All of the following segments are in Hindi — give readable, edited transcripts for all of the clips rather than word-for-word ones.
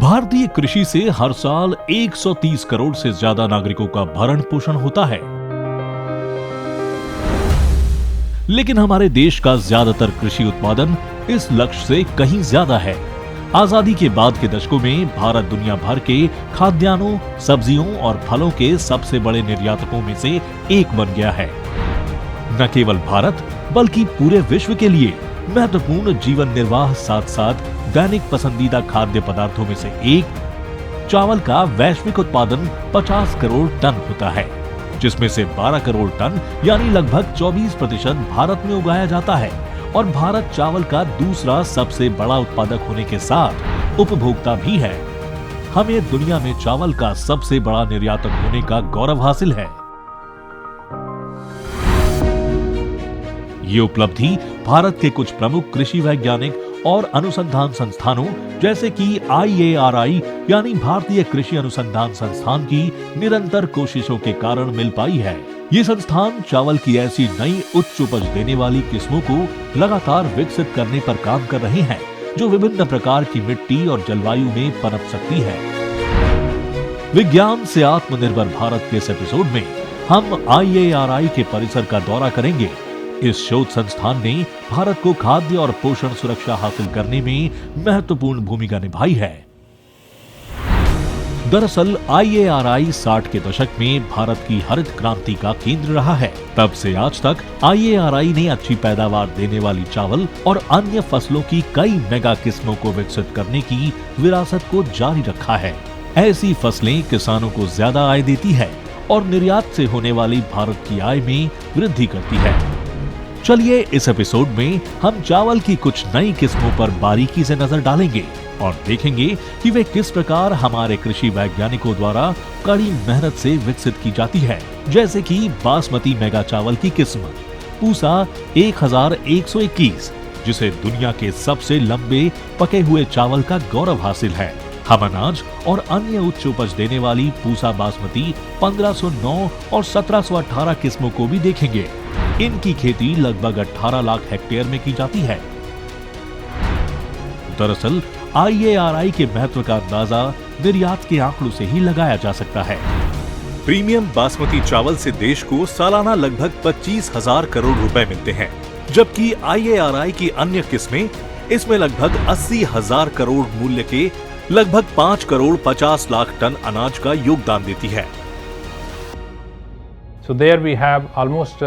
भारतीय कृषि से हर साल 130 करोड़ से ज्यादा नागरिकों का भरण पोषण होता है। लेकिन हमारे देश का ज्यादातर कृषि उत्पादन इस लक्ष्य से कहीं ज्यादा है। आजादी के बाद के दशकों में भारत दुनिया भर के खाद्यान्नों, सब्जियों और फलों के सबसे बड़े निर्यातकों में से एक बन गया है। न केवल भारत बल्कि पूरे विश्व के लिए महत्वपूर्ण जीवन निर्वाह साथ साथ दैनिक पसंदीदा खाद्य पदार्थों में से एक चावल का वैश्विक उत्पादन 50 करोड़ टन होता है, जिसमें से 12 करोड़ टन यानी लगभग 24% भारत में उगाया जाता है और भारत चावल का दूसरा सबसे बड़ा उत्पादक होने के साथ उपभोक्ता भी है। हमें दुनिया में चावल का सबसे बड़ा निर्यातक होने का गौरव हासिल है। ये उपलब्धि भारत के कुछ प्रमुख कृषि वैज्ञानिक और अनुसंधान संस्थानों जैसे कि IARI यानी भारतीय कृषि अनुसंधान संस्थान की निरंतर कोशिशों के कारण मिल पाई है। ये संस्थान चावल की ऐसी नई उच्च उपज देने वाली किस्मों को लगातार विकसित करने पर काम कर रहे हैं जो विभिन्न प्रकार की मिट्टी और जलवायु में पनप सकती है। विज्ञान से आत्मनिर्भर भारत के इस एपिसोड में हम IARI के परिसर का दौरा करेंगे। इस शोध संस्थान ने भारत को खाद्य और पोषण सुरक्षा हासिल करने में महत्वपूर्ण भूमिका निभाई है। दरअसल IARI 60 के दशक में भारत की हरित क्रांति का केंद्र रहा है। तब से आज तक IARI ने अच्छी पैदावार देने वाली चावल और अन्य फसलों की कई मेगा किस्मों को विकसित करने की विरासत को जारी रखा है। ऐसी फसलें किसानों को ज्यादा आय देती है और निर्यात से होने वाली भारत की आय में वृद्धि करती है। चलिए इस एपिसोड में हम चावल की कुछ नई किस्मों पर बारीकी से नजर डालेंगे और देखेंगे कि वे किस प्रकार हमारे कृषि वैज्ञानिकों द्वारा कड़ी मेहनत से विकसित की जाती है। जैसे कि बासमती मेगा चावल की किस्म पूसा 1121, जिसे दुनिया के सबसे लंबे पके हुए चावल का गौरव हासिल है। हम अनाज और अन्य उच्च उपज देने वाली पूसा बासमती 1509 और 1718 किस्मों को भी देखेंगे। इनकी खेती लगभग 18 लाख हेक्टेयर में की जाती है। दरअसल IARI के महत्व का अंदाजा निर्यात के आंकड़ों से ही लगाया जा सकता है। प्रीमियम बासमती चावल से देश को सालाना लगभग 25,000 करोड़ रुपए मिलते हैं, जबकि IARI की अन्य किस्में इसमें लगभग 80,000 करोड़ मूल्य के लगभग 5 करोड़ 50 लाख टन अनाज का योगदान देती है। So there we have almost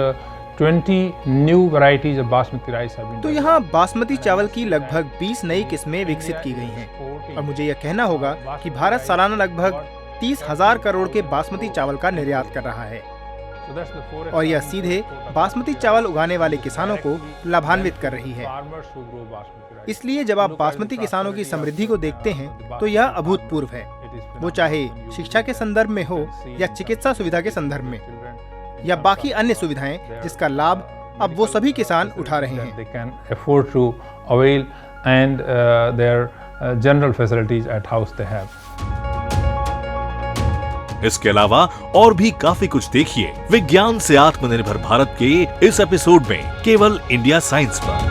20 new varieties of basmati rice have been. तो यहाँ बासमती चावल की लगभग 20 नई किस्में विकसित की गई हैं और मुझे यह कहना होगा कि भारत सालाना लगभग 30,000 करोड़ के बासमती चावल का निर्यात कर रहा है और यह सीधे बासमती चावल उगाने वाले किसानों को लाभान्वित कर रही है। इसलिए जब आप बासमती किसानों की समृद्धि को देखते हैं तो यह अभूतपूर्व है, वो चाहे शिक्षा के संदर्भ में हो या चिकित्सा सुविधा के संदर्भ में या बाकी अन्य सुविधाएं जिसका लाभ अब वो सभी किसान उठा रहे हैं। They can afford to avail and their general facilities at house they have. इसके अलावा और भी काफी कुछ देखिए विज्ञान से आत्मनिर्भर भारत के इस एपिसोड में केवल इंडिया साइंस पर।